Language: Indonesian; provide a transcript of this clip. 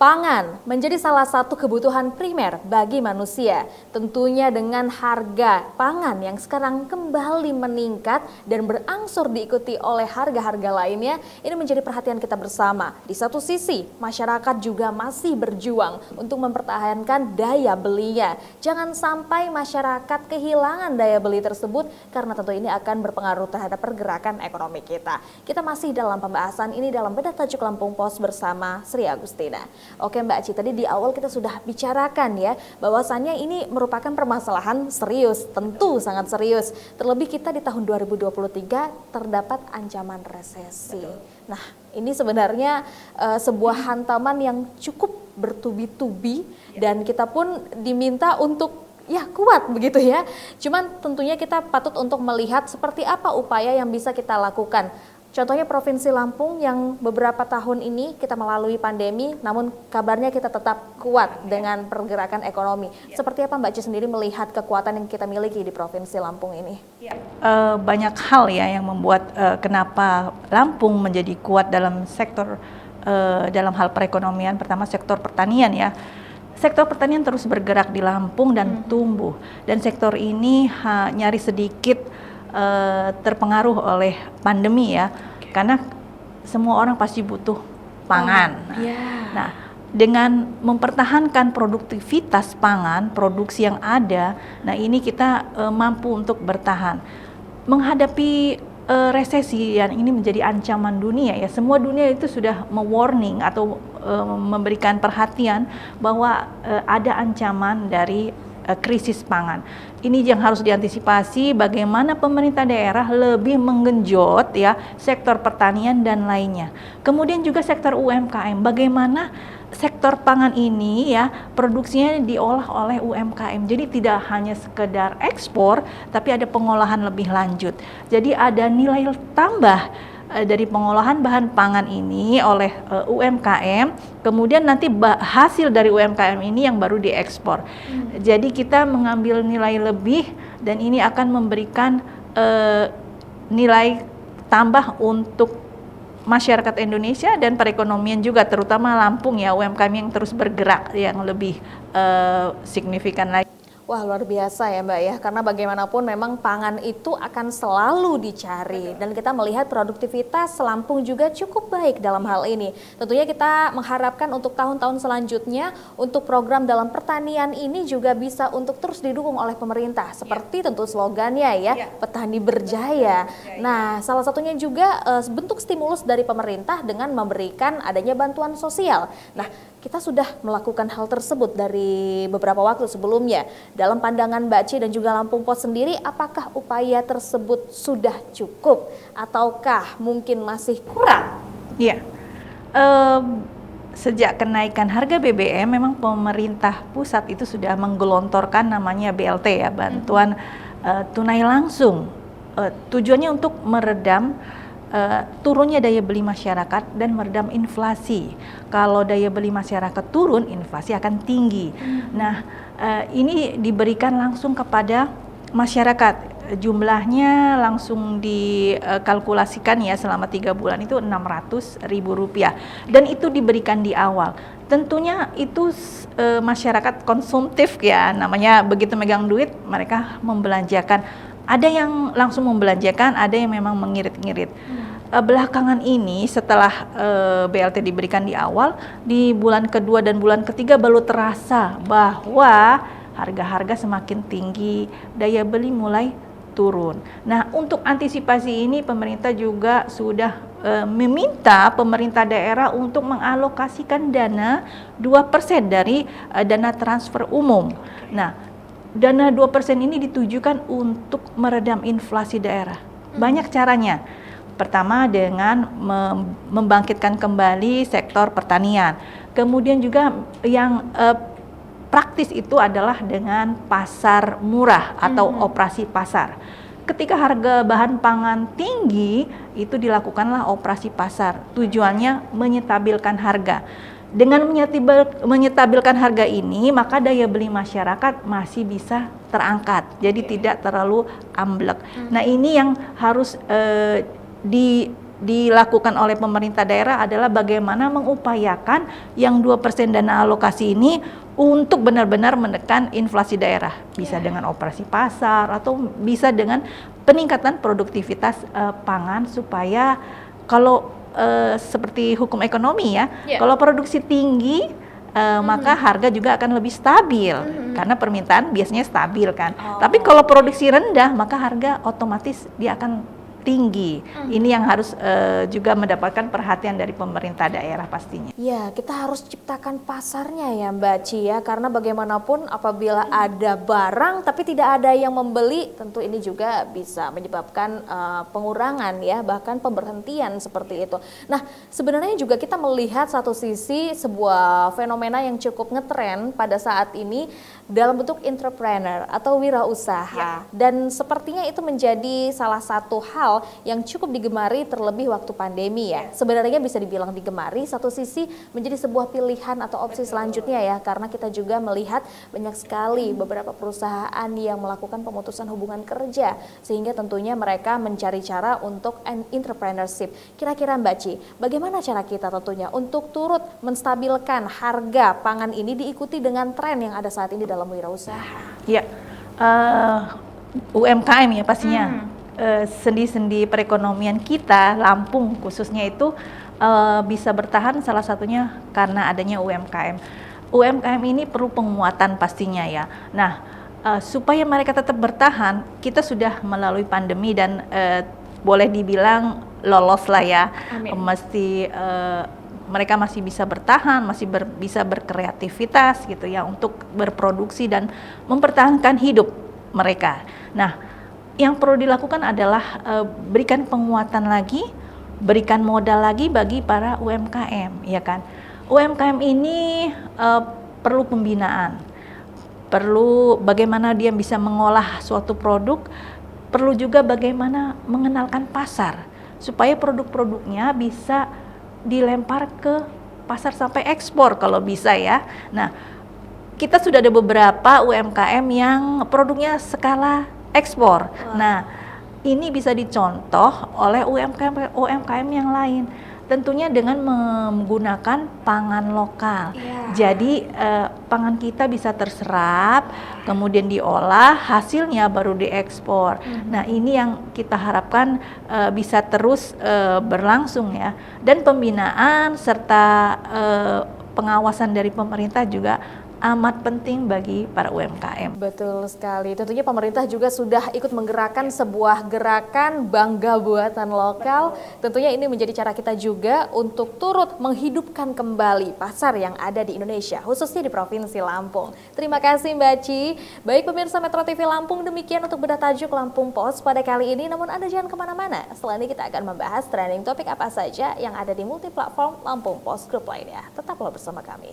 Pangan menjadi salah satu kebutuhan primer bagi manusia. Tentunya dengan harga pangan yang sekarang kembali meningkat dan berangsur diikuti oleh harga-harga lainnya, ini menjadi perhatian kita bersama. Di satu sisi, masyarakat juga masih berjuang untuk mempertahankan daya belinya. Jangan sampai masyarakat kehilangan daya beli tersebut karena tentu ini akan berpengaruh terhadap pergerakan ekonomi kita. Kita masih dalam pembahasan ini dalam Bedah Tajuk Lampung Pos bersama Sri Agustina. Oke Mbak Aci, tadi di awal kita sudah bicarakan ya bahwasannya ini merupakan permasalahan serius, tentu sangat serius. Terlebih kita di tahun 2023 terdapat ancaman resesi. Nah, ini sebenarnya sebuah hantaman yang cukup bertubi-tubi dan kita pun diminta untuk kuat begitu ya. Cuman tentunya kita patut untuk melihat seperti apa upaya yang bisa kita lakukan. Contohnya Provinsi Lampung yang beberapa tahun ini kita melalui pandemi, namun kabarnya kita tetap kuat dengan pergerakan ekonomi. Seperti apa Mbak Ci sendiri melihat kekuatan yang kita miliki di Provinsi Lampung ini? Banyak hal ya yang membuat kenapa Lampung menjadi kuat dalam sektor dalam hal perekonomian. Pertama sektor pertanian ya. Sektor pertanian terus bergerak di Lampung dan tumbuh. Dan sektor ini nyaris sedikit terpengaruh oleh pandemi ya, karena semua orang pasti butuh pangan. Nah, dengan mempertahankan produktivitas pangan, produksi yang ada, nah ini kita mampu untuk bertahan. Menghadapi resesi yang ini menjadi ancaman dunia ya, semua dunia itu sudah mewarning atau memberikan perhatian bahwa ada ancaman dari krisis pangan. Ini yang harus diantisipasi, bagaimana pemerintah daerah lebih menggenjot ya sektor pertanian dan lainnya. Kemudian juga sektor UMKM, bagaimana sektor pangan ini ya produksinya diolah oleh UMKM. Jadi tidak hanya sekedar ekspor, tapi ada pengolahan lebih lanjut. Jadi ada nilai tambah dari pengolahan bahan pangan ini oleh UMKM, kemudian nanti hasil dari UMKM ini yang baru diekspor. Jadi kita mengambil nilai lebih dan ini akan memberikan nilai tambah untuk masyarakat Indonesia dan perekonomian juga, terutama Lampung ya, UMKM yang terus bergerak yang lebih signifikan lagi. Wah, luar biasa ya Mbak ya, karena bagaimanapun memang pangan itu akan selalu dicari. Dan kita melihat produktivitas Lampung juga cukup baik dalam hal ini. Tentunya kita mengharapkan untuk tahun-tahun selanjutnya untuk program dalam pertanian ini juga bisa untuk terus didukung oleh pemerintah. Seperti tentu slogannya ya, petani berjaya. Nah, salah satunya juga bentuk stimulus dari pemerintah dengan memberikan adanya bantuan sosial. Nah, kita sudah melakukan hal tersebut dari beberapa waktu sebelumnya. Dalam pandangan Mbak Ci dan juga Lampung Pos sendiri, apakah upaya tersebut sudah cukup ataukah mungkin masih kurang? Iya, sejak kenaikan harga BBM memang pemerintah pusat itu sudah menggelontorkan namanya BLT ya, bantuan tunai langsung. Tujuannya untuk meredam turunnya daya beli masyarakat dan meredam inflasi. Kalau daya beli masyarakat turun, inflasi akan tinggi. Nah, ini diberikan langsung kepada masyarakat. Jumlahnya langsung dikalkulasikan ya selama 3 bulan itu Rp600.000 dan itu diberikan di awal. Tentunya itu masyarakat konsumtif ya, namanya begitu megang duit mereka membelanjakan. Ada yang langsung membelanjakan, ada yang memang mengirit-ngirit. Belakangan ini setelah BLT diberikan di awal, di bulan kedua dan bulan ketiga baru terasa bahwa harga-harga semakin tinggi, daya beli mulai turun. Nah, untuk antisipasi ini pemerintah juga sudah meminta pemerintah daerah untuk mengalokasikan dana 2% dari dana transfer umum. Nah, dana 2% ini ditujukan untuk meredam inflasi daerah. Banyak caranya. Pertama dengan membangkitkan kembali sektor pertanian. Kemudian juga yang praktis itu adalah dengan pasar murah atau operasi pasar. Ketika harga bahan pangan tinggi, itu dilakukanlah operasi pasar. Tujuannya menyetabilkan harga. Dengan menyetabilkan harga ini, maka daya beli masyarakat masih bisa terangkat, jadi tidak terlalu amblek. Nah, ini yang harus dilakukan oleh pemerintah daerah adalah bagaimana mengupayakan yang 2% dana alokasi ini untuk benar-benar menekan inflasi daerah. Bisa dengan operasi pasar atau bisa dengan peningkatan produktivitas pangan supaya kalau seperti hukum ekonomi ya, kalau produksi tinggi maka harga juga akan lebih stabil karena permintaan biasanya stabil kan. Tapi kalau produksi rendah maka harga otomatis dia akan tinggi. Ini yang harus juga mendapatkan perhatian dari pemerintah daerah pastinya. Ya, kita harus ciptakan pasarnya ya Mbak Ci ya, karena bagaimanapun apabila ada barang tapi tidak ada yang membeli, tentu ini juga bisa menyebabkan pengurangan ya, bahkan pemberhentian seperti itu. Nah, sebenarnya juga kita melihat satu sisi sebuah fenomena yang cukup ngetren pada saat ini dalam bentuk entrepreneur atau wirausaha, dan sepertinya itu menjadi salah satu hal yang cukup digemari terlebih waktu pandemi ya. Sebenarnya bisa dibilang digemari, satu sisi menjadi sebuah pilihan atau opsi selanjutnya ya, karena kita juga melihat banyak sekali beberapa perusahaan yang melakukan pemutusan hubungan kerja, sehingga tentunya mereka mencari cara untuk entrepreneurship. Kira-kira Mbak Ci, bagaimana cara kita tentunya untuk turut menstabilkan harga pangan ini diikuti dengan tren yang ada saat ini dalam wirausaha? Ya, UMKM ya pastinya. Sendi-sendi perekonomian kita, Lampung khususnya itu bisa bertahan salah satunya karena adanya UMKM. UMKM ini perlu penguatan pastinya ya. Nah, supaya mereka tetap bertahan, kita sudah melalui pandemi dan boleh dibilang lolos lah ya. Mesti mereka masih bisa bertahan, masih bisa berkreativitas gitu ya untuk berproduksi dan mempertahankan hidup mereka. Nah, yang perlu dilakukan adalah berikan penguatan lagi, berikan modal lagi bagi para UMKM, ya kan? UMKM ini perlu pembinaan, perlu bagaimana dia bisa mengolah suatu produk, perlu juga bagaimana mengenalkan pasar supaya produk-produknya bisa dilempar ke pasar sampai ekspor kalau bisa ya. Nah, kita sudah ada beberapa UMKM yang produknya skala ekspor. Nah, ini bisa dicontoh oleh UMKM yang lain. Tentunya dengan menggunakan pangan lokal. Jadi pangan kita bisa terserap, kemudian diolah, hasilnya baru diekspor. Nah, ini yang kita harapkan bisa terus berlangsung ya. Dan pembinaan serta pengawasan dari pemerintah juga amat penting bagi para UMKM. Betul sekali. Tentunya pemerintah juga sudah ikut menggerakkan sebuah gerakan bangga buatan lokal. Tentunya ini menjadi cara kita juga untuk turut menghidupkan kembali pasar yang ada di Indonesia, khususnya di Provinsi Lampung. Terima kasih Mbak Ci. Baik pemirsa Metro TV Lampung, demikian untuk bedah tajuk Lampung Post pada kali ini. Namun Anda jangan kemana-mana. Setelah ini kita akan membahas trending topik apa saja yang ada di multi platform Lampung Post Group lainnya. Tetaplah bersama kami.